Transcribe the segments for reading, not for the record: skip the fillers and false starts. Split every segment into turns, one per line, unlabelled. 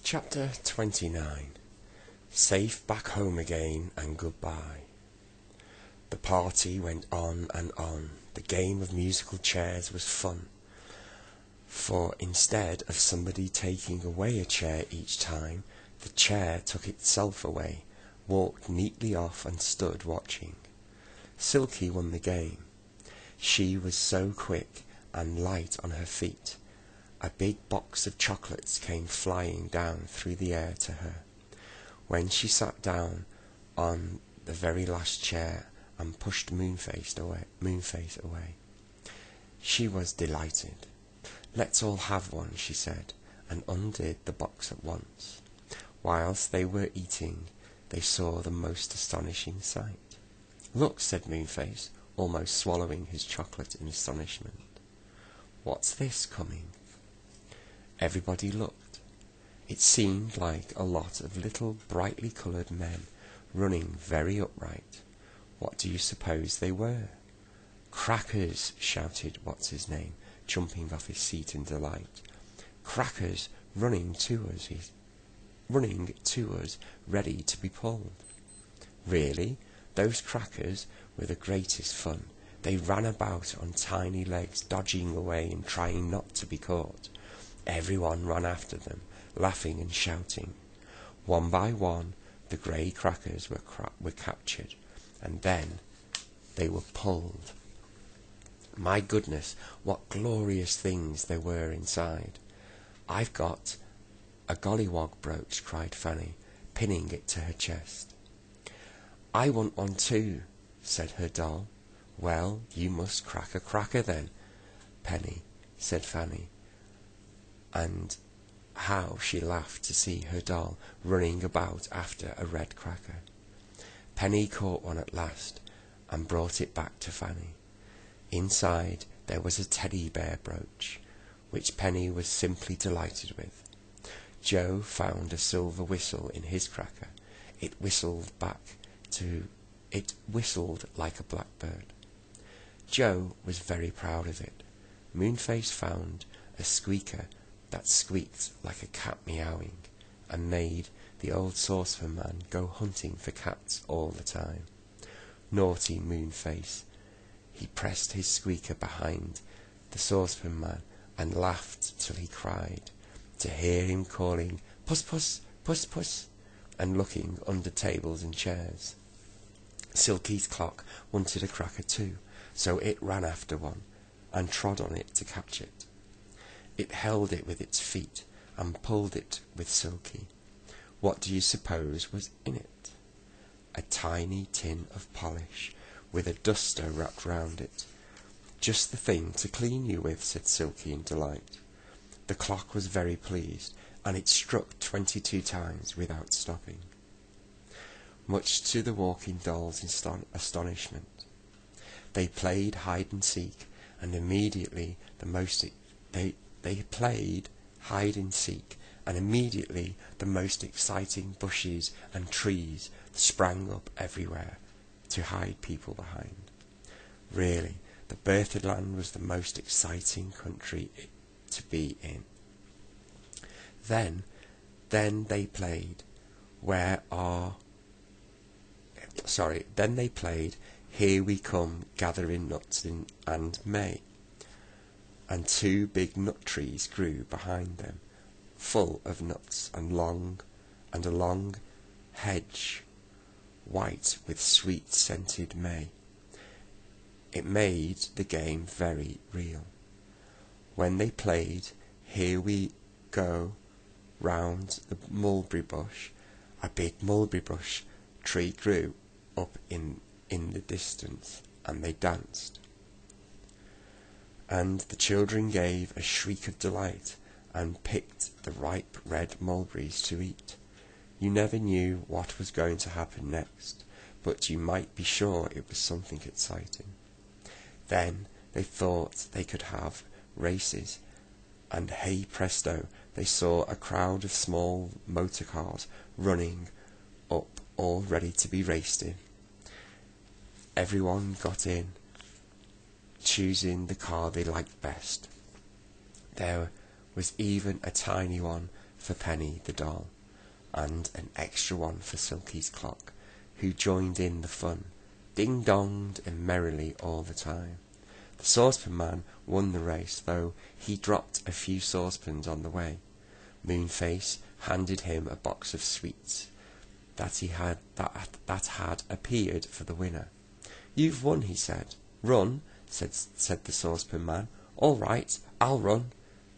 Chapter 29. Safe back home again and goodbye. The party went on and on. The game of musical chairs was fun, for instead of somebody taking away a chair each time, the chair took itself away, walked neatly off and stood watching. Silky won the game. She was so quick and light on her feet. A big box of chocolates came flying down through the air to her, when she sat down on the very last chair and pushed Moonface away. She was delighted. "Let's all have one," she said, and undid the box at once. Whilst they were eating, they saw the most astonishing sight. "Look," said Moonface, almost swallowing his chocolate in astonishment. "What's this coming?" Everybody looked. It seemed like a lot of little brightly coloured men running very upright. What do you suppose they were? "Crackers!" shouted What's-his-name, jumping off his seat in delight. "Crackers running to us, ready to be pulled." Really, those crackers were the greatest fun. They ran about on tiny legs, dodging away and trying not to be caught. Everyone ran after them, laughing and shouting. One by one, the grey crackers were captured, and then they were pulled. My goodness, what glorious things there were inside. "I've got a gollywog brooch," cried Fanny, pinning it to her chest. "I want one too," said her doll. "Well, you must crack a cracker then, Penny," said Fanny. And how she laughed to see her doll running about after a red cracker. Penny caught one at last and brought it back to Fanny. Inside there was a teddy bear brooch, which Penny was simply delighted with. Joe found a silver whistle in his cracker. It whistled like a blackbird. Joe was very proud of it. Moonface found a squeaker that squeaked like a cat meowing, and made the old saucepan man go hunting for cats all the time. Naughty Moonface! He pressed his squeaker behind the saucepan man and laughed till he cried, to hear him calling "Puss, puss, puss, puss," and looking under tables and chairs. Silky's clock wanted a cracker too, so it ran after one, and trod on it to catch it. It held it with its feet, and pulled it with Silky. What do you suppose was in it? A tiny tin of polish, with a duster wrapped round it. "Just the thing to clean you with," said Silky in delight. The clock was very pleased, and it struck 22 times without stopping, much to the walking dolls' astonishment. They played hide and seek, and immediately the most exciting bushes and trees sprang up everywhere to hide people behind. Really, the Birthday Land was the most exciting country to be in. Then they played "Here We Come Gathering Nuts and May," and 2 big nut trees grew behind them, full of nuts, and a long hedge white with sweet scented may. It made the game very real. When they played "Here We Go Round the Mulberry Bush," a big mulberry bush tree grew up in the distance, and they danced. And the children gave a shriek of delight, and picked the ripe red mulberries to eat. You never knew what was going to happen next, but you might be sure it was something exciting. Then they thought they could have races, and hey presto, they saw a crowd of small motor cars running up, all ready to be raced in. Everyone got in, choosing the car they liked best. There was even a tiny one for Penny the doll, and an extra one for Silky's clock, who joined in the fun, ding-donged merrily all the time. The saucepan man won the race, though he dropped a few saucepans on the way. Moonface handed him a box of sweets that had appeared for the winner. "You've won," he said. "Run," said the saucepan man. "All right, I'll run."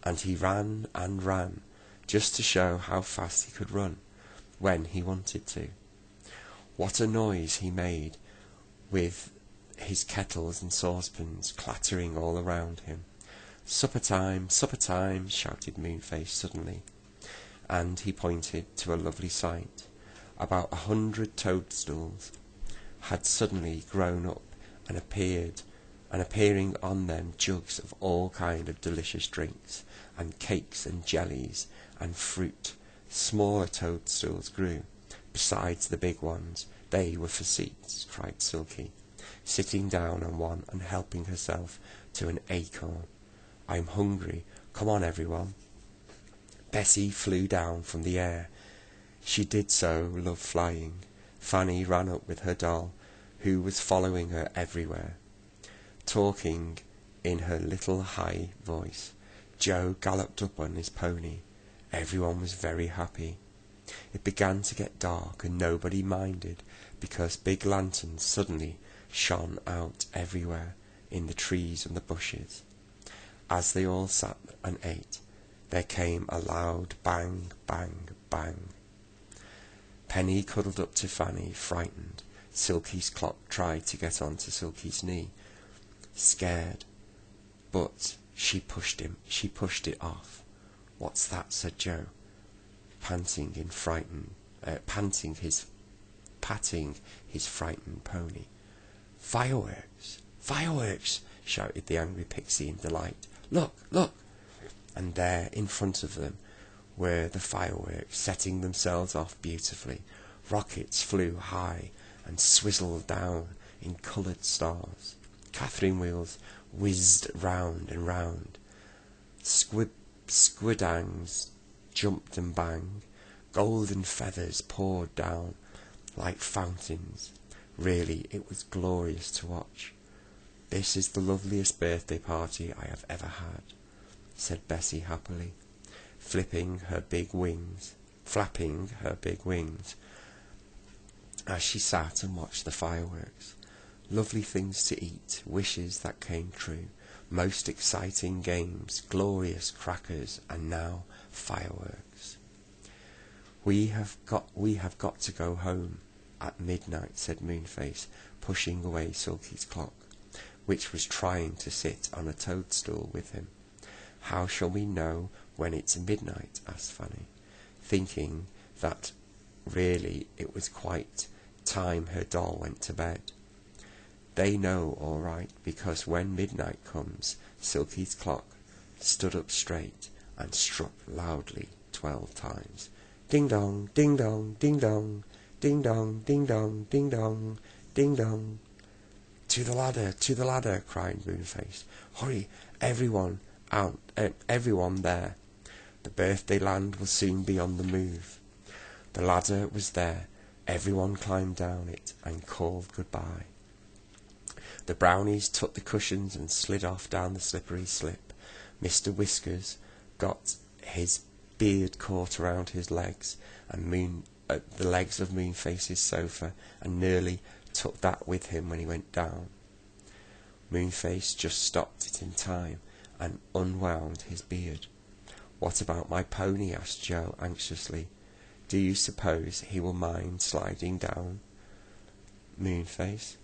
And he ran and ran, just to show how fast he could run, when he wanted to. What a noise he made, with his kettles and saucepans clattering all around him. Supper time, shouted Moonface suddenly, and he pointed to a lovely sight. About 100 toadstools had suddenly grown up and appearing on them jugs of all kind of delicious drinks, and cakes and jellies and fruit. Smaller toadstools grew, besides the big ones. They were for seats, cried Silky, sitting down on one and helping herself to an acorn. "I'm hungry. Come on, everyone." Bessie flew down from the air. She did so love flying. Fanny ran up with her doll, who was following her everywhere, talking in her little high voice. Joe galloped up on his pony. Everyone was very happy. It began to get dark, and nobody minded, because big lanterns suddenly shone out everywhere, in the trees and the bushes. As they all sat and ate, there came a loud bang, bang, bang. Penny cuddled up to Fanny, frightened. Silky's clock tried to get onto Silky's knee, scared, but she pushed it off. "What's that?" said Joe, patting his frightened pony. "Fireworks! Fireworks!" shouted the angry pixie in delight. "Look, look!" And there in front of them were the fireworks, setting themselves off beautifully. Rockets flew high and swizzled down in coloured stars. Catherine wheels whizzed round and round. Squidangs jumped and banged. Golden feathers poured down like fountains. Really, it was glorious to watch. "This is the loveliest birthday party I have ever had," said Bessie happily, flapping her big wings, as she sat and watched the fireworks. Lovely things to eat, wishes that came true, most exciting games, glorious crackers, and now fireworks. We have got to go home at midnight," said Moonface, pushing away Silky's clock, which was trying to sit on a toadstool with him. "How shall we know when it's midnight?" asked Fanny, thinking that really it was quite time her doll went to bed. "They know all right, because when midnight comes, Silky's clock stood up straight and struck loudly 12 times. Ding dong, ding dong, ding dong, ding dong, ding dong, ding dong, ding dong. To the ladder, cried Moonface. "Hurry, everyone out, everyone there. The birthday land will soon be on the move." The ladder was there. Everyone climbed down it and called goodbye. The brownies took the cushions and slid off down the slippery slip. Mr. Whiskers got his beard caught around his legs and the legs of Moonface's sofa, and nearly took that with him when he went down. Moonface just stopped it in time and unwound his beard. "What about my pony?" asked Joe anxiously. "Do you suppose he will mind sliding down, Moonface?"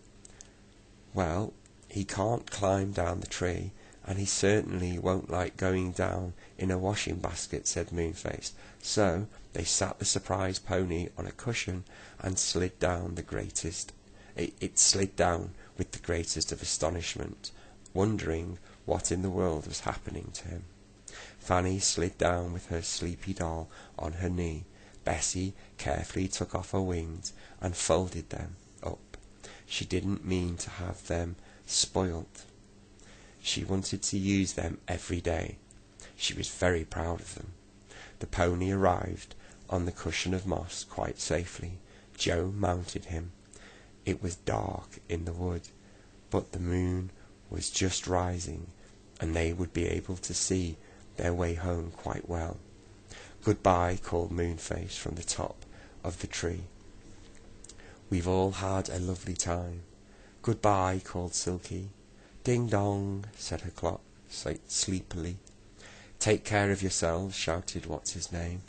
"Well, he can't climb down the tree, and he certainly won't like going down in a washing basket," said Moonface. So they sat the surprise pony on a cushion and slid down it slid down with the greatest of astonishment, wondering what in the world was happening to him. Fanny slid down with her sleepy doll on her knee. Bessie carefully took off her wings and folded them up. She didn't mean to have them spoilt. She wanted to use them every day. She was very proud of them. The pony arrived on the cushion of moss quite safely. Joe mounted him. It was dark in the wood, but the moon was just rising, and they would be able to see their way home quite well. "Goodbye," called Moonface from the top of the tree. "We've all had a lovely time." "Goodbye," called Silky. "Ding dong," said her clock sleepily. "Take care of yourselves," shouted What's-his-name.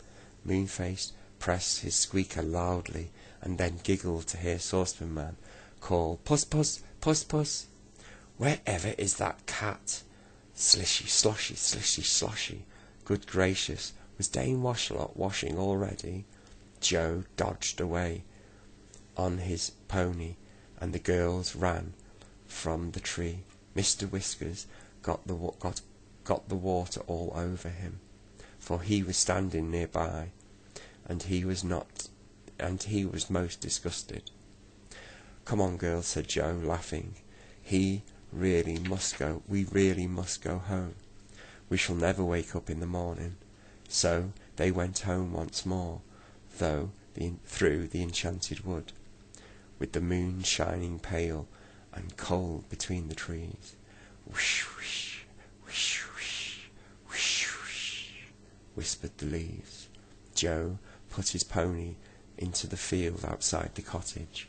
Moonface pressed his squeaker loudly, and then giggled to hear Saucepan Man call, "Puss, puss, puss, puss." "Wherever is that cat?" Slishy, sloshy, slishy, sloshy. Good gracious, was Dame Washalot washing already? Joe dodged away on his pony, and the girls ran from the tree. Mr. Whiskers got the water all over him, for he was standing nearby, and he was most disgusted. "Come on, girls," said Joe, laughing. We really must go home. We shall never wake up in the morning." So they went home once more, through the enchanted wood, with the moon shining pale and cold between the trees. "Whoosh, whoosh, whoosh, whoosh, whoosh, whoosh," whispered the leaves. Joe put his pony into the field outside the cottage.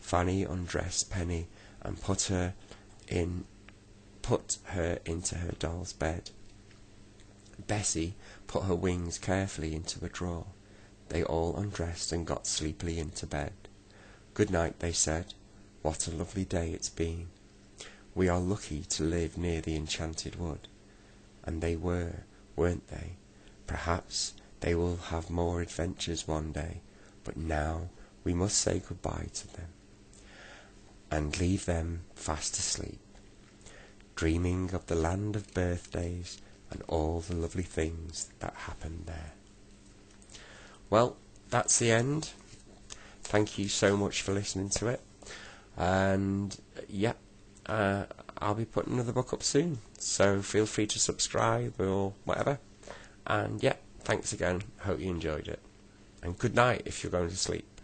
Fanny undressed Penny and put her into her doll's bed. Bessie put her wings carefully into a drawer. They all undressed and got sleepily into bed. "Good night," they said. "What a lovely day it's been. We are lucky to live near the enchanted wood." And they were, weren't they? Perhaps they will have more adventures one day, but now we must say goodbye to them and leave them fast asleep, dreaming of the land of birthdays and all the lovely things that happened there. Well, that's the end. Thank you so much for listening to it. And I'll be putting another book up soon, so feel free to subscribe or whatever. And thanks again. Hope you enjoyed it. And good night if you're going to sleep.